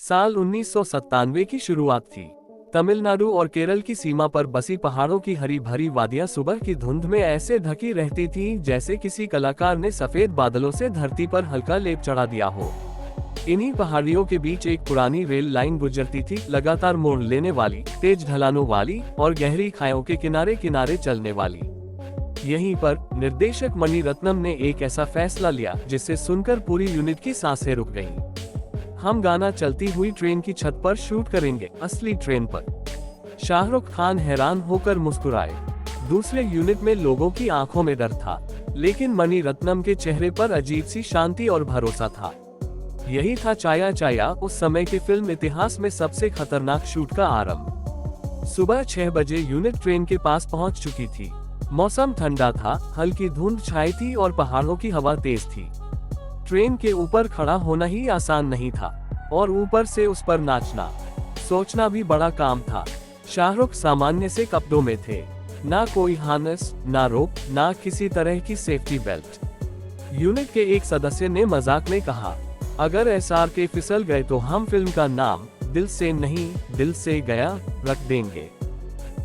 साल 1997 की शुरुआत थी। तमिलनाडु और केरल की सीमा पर बसी पहाड़ों की हरी भरी वादियां सुबह की धुंध में ऐसे ढकी रहती थीं जैसे किसी कलाकार ने सफेद बादलों से धरती पर हल्का लेप चढ़ा दिया हो। इन्हीं पहाड़ियों के बीच एक पुरानी रेल लाइन गुजरती थी, लगातार मोड़ लेने वाली, तेज ढलानों वाली और गहरी खाइयों के किनारे किनारे चलने वाली। यहीं पर निर्देशक मणि रत्नम ने एक ऐसा फैसला लिया जिससे सुनकर पूरी यूनिट की सांसें रुक गईं। हम गाना चलती हुई ट्रेन की छत पर शूट करेंगे, असली ट्रेन पर। शाहरुख खान हैरान होकर मुस्कुराए। दूसरे यूनिट में लोगों की आंखों में डर था, लेकिन मणि रत्नम के चेहरे पर अजीब सी शांति और भरोसा था। यही था चाया चाया, उस समय के फिल्म इतिहास में सबसे खतरनाक शूट का आरंभ। सुबह 6 बजे यूनिट ट्रेन के पास पहुंच चुकी थी। मौसम ठंडा था, हल्की धुंध छाई थी और पहाड़ों की हवा तेज थी। ट्रेन के ऊपर खड़ा होना ही आसान नहीं था और ऊपर से उस पर नाचना, सोचना भी बड़ा काम था। शाहरुख सामान्य से कपड़ों में थे, ना कोई हार्नेस, ना रोप, ना किसी तरह की सेफ्टी बेल्ट। यूनिट के एक सदस्य ने मजाक में कहा, अगर SRK फिसल गए तो हम फिल्म का नाम दिल से नहीं, दिल से गया रख देंगे।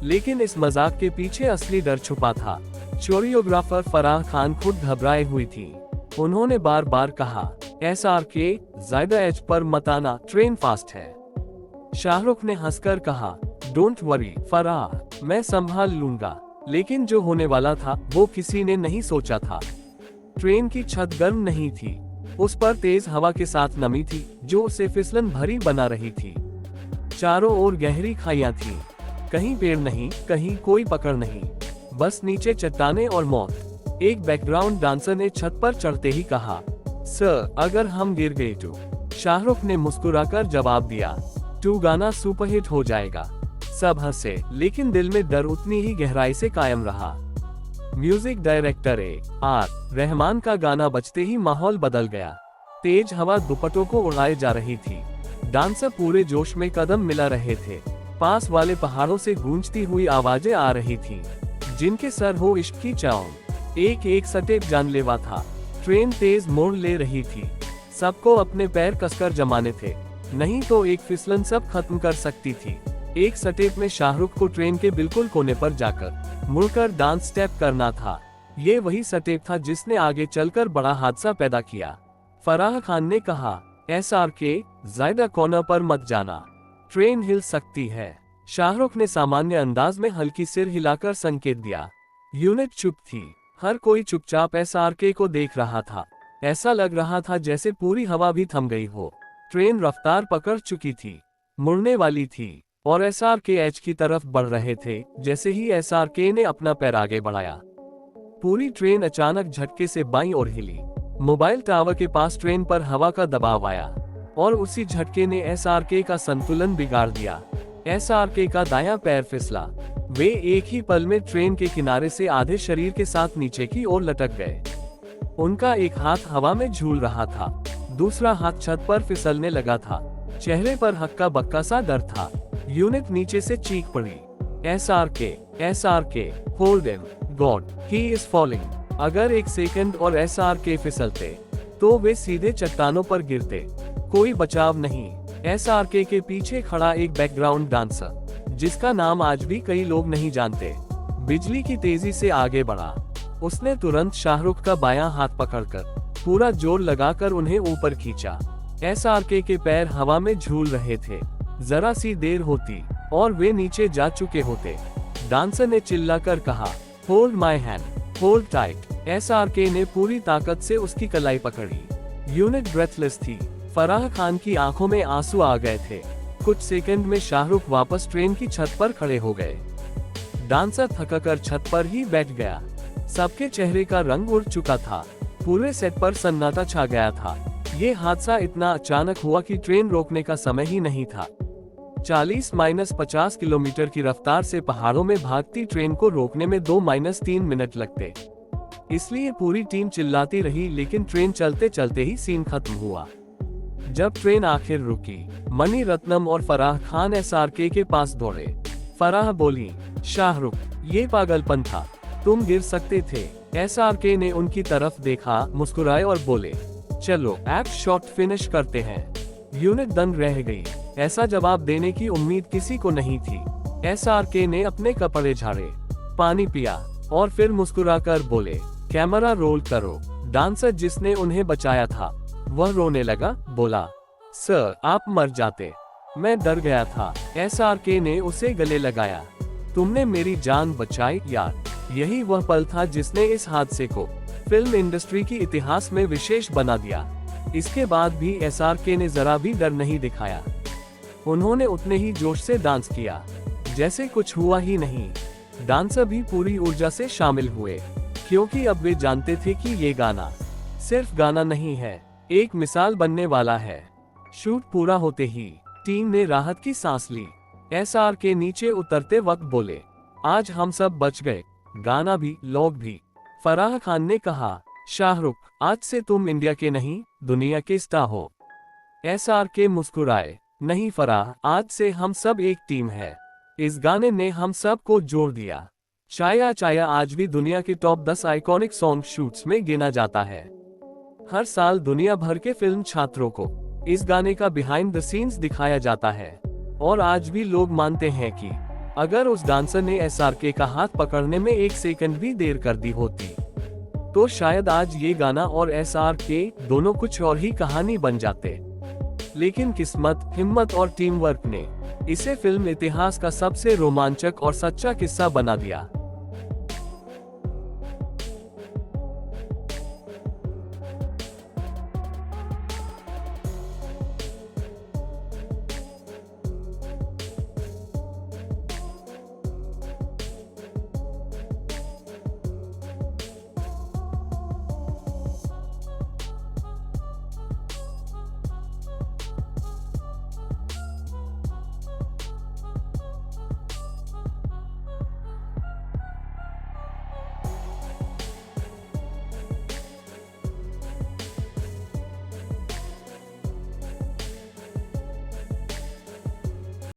लेकिन इस मजाक के पीछे असली डर छुपा था। कोरियोग्राफर फराह खान खुद घबराए हुई थी। उन्होंने बार बार कहा, SRK ज्यादा एज पर मत आना, ट्रेन फास्ट है। शाहरुख ने हंसकर कहा, डोंट वरी फराह, मैं संभाल लूंगा। लेकिन जो होने वाला था वो किसी ने नहीं सोचा था। ट्रेन की छत गर्म नहीं थी, उस पर तेज हवा के साथ नमी थी जो उसे फिसलन भरी बना रही थी। चारों ओर गहरी खाइयां थीं, कहीं पेड़ नहीं, कहीं कोई पकड़ नहीं, बस नीचे चट्टानें और मौत। एक बैकग्राउंड डांसर ने छत पर चढ़ते ही कहा, सर अगर हम गिर गए तो? शाहरुख ने मुस्कुराकर जवाब दिया, तू गाना सुपरहिट हो जाएगा। सब हंसे, लेकिन दिल में डर उतनी ही गहराई से कायम रहा। म्यूजिक डायरेक्टर AR रहमान का गाना बजते ही माहौल बदल गया। तेज हवा दुपट्टों को उड़ाए जा रही थी। डांसर पूरे जोश में कदम मिला रहे थे। पास वाले पहाड़ों से गूंजती हुई आवाजें आ रही थीं, जिनके सर हो इश्क की चाउन। एक एक स्टेप जानलेवा था। ट्रेन तेज मोड़ ले रही थी, सबको अपने पैर कसकर जमाने थे, नहीं तो एक फिसलन सब खत्म कर सकती थी। एक स्टेप में शाहरुख को ट्रेन के बिल्कुल कोने पर जाकर मुड़कर डांस स्टेप करना था। ये वही स्टेप था जिसने आगे चलकर बड़ा हादसा पैदा किया। फराह खान ने कहा, SRK ज्यादा कोना पर मत जाना, ट्रेन हिल सकती है। शाहरुख ने सामान्य अंदाज में हल्की सिर हिलाकर संकेत दिया। यूनिट चुप थी, हर कोई चुपचाप SRK को देख रहा था। ऐसा लग रहा था जैसे पूरी हवा भी थम गई हो। ट्रेन रफ्तार पकड़ चुकी थी, मुड़ने वाली थी और SRK एज की तरफ बढ़ रहे थे। जैसे ही SRK ने अपना पैर आगे बढ़ाया, पूरी ट्रेन अचानक झटके से बाईं ओर हिली। मोबाइल टावर के पास ट्रेन पर हवा का दबाव आया और उसी झटके ने SRK का संतुलन बिगाड़ दिया। SRK का दायां पैर फिसला। वे एक ही पल में ट्रेन के किनारे से आधे शरीर के साथ नीचे की ओर लटक गए। उनका एक हाथ हवा में झूल रहा था, दूसरा हाथ छत पर फिसलने लगा था। चेहरे पर हक्का बक्का सा डर था। यूनिट नीचे से चीख पड़ी, SRK, hold him, God, he is falling. अगर एक सेकंड और SRK फिसलते तो वे सीधे चट्टानों पर गिरते। कोई बचाव नहीं। SRK के पीछे खड़ा एक बैकग्राउंड डांसर, जिसका नाम आज भी कई लोग नहीं जानते, बिजली की तेजी से आगे बढ़ा। उसने तुरंत शाहरुख का बायां हाथ पकड़कर पूरा जोर लगाकर उन्हें ऊपर खींचा। SRK के पैर हवा में झूल रहे थे। जरा सी देर होती और वे नीचे जा चुके होते। डांसर ने चिल्लाकर कहा, hold my hand, hold tight. SRK ने पूरी ताकत से उसकी कलाई पकड़ी। यूनिट ब्रेथलेस थी। फराह खान की आंखों में आंसू आ गए थे। कुछ सेकंड में शाहरुख वापस ट्रेन की छत पर खड़े हो गए। डांसर थककर छत पर ही बैठ गया। सबके चेहरे का रंग उड़ चुका था। पूरे सेट पर सन्नाटा छा गया था। ये हादसा इतना अचानक हुआ कि ट्रेन रोकने का समय ही नहीं था। 40-50 किलोमीटर की रफ्तार से पहाड़ों में भागती ट्रेन को रोकने में 2-3 मिनट लगते। इसलिए पूरी टीम चिल्लाती रही, लेकिन ट्रेन चलते चलते ही सीन खत्म हुआ। जब ट्रेन आखिर रुकी, मणि रत्नम और फराह खान SRK के पास दौड़े। फराह बोली, शाहरुख, ये पागलपन था, तुम गिर सकते थे। SRK ने उनकी तरफ देखा, मुस्कुराए और बोले, चलो एक्ट शॉट फिनिश करते हैं। यूनिट दंग रह गई। ऐसा जवाब देने की उम्मीद किसी को नहीं थी। SRK ने अपने कपड़े झाड़े, पानी पिया और फिर मुस्कुराकर बोले, कैमरा रोल करो। डांसर जिसने उन्हें बचाया था वह रोने लगा, बोला, सर आप मर जाते, मैं डर गया था। SRK ने उसे गले लगाया, तुमने मेरी जान बचाई यार। यही वह पल था जिसने इस हादसे को फिल्म इंडस्ट्री की इतिहास में विशेष बना दिया। इसके बाद भी SRK ने जरा भी डर नहीं दिखाया। उन्होंने उतने ही जोश से डांस किया जैसे कुछ हुआ ही नहीं। डांसर भी पूरी ऊर्जा से शामिल हुए, क्योंकि अब वे जानते थे कि ये गाना सिर्फ गाना नहीं है, एक मिसाल बनने वाला है। शूट पूरा होते ही टीम ने राहत की सांस ली। SRK नीचे उतरते वक्त बोले, आज हम सब बच गए, गाना भी, लोग भी। फराह खान ने कहा, शाहरुख आज से तुम इंडिया के नहीं दुनिया के स्टार हो। SRK मुस्कुराए, नहीं फराह, आज से हम सब एक टीम है। इस गाने ने हम सब को जोड़ दिया। चाया चाया आज भी दुनिया के टॉप 10 आइकॉनिक सॉन्ग शूट्स में गिना जाता है। हर साल दुनिया भर के फिल्म छात्रों को इस गाने का बिहाइंड द सीन्स दिखाया जाता है, और आज भी लोग मानते हैं कि अगर उस डांसर ने SRK का हाथ पकड़ने में 1 सेकंड भी देर कर दी होती तो शायद आज ये गाना और SRK दोनों कुछ और ही कहानी बन जाते। लेकिन किस्मत, हिम्मत और टीम वर्क ने इसे फिल्म इतिहास का सबसे रोमांचक और सच्चा किस्सा बना दिया।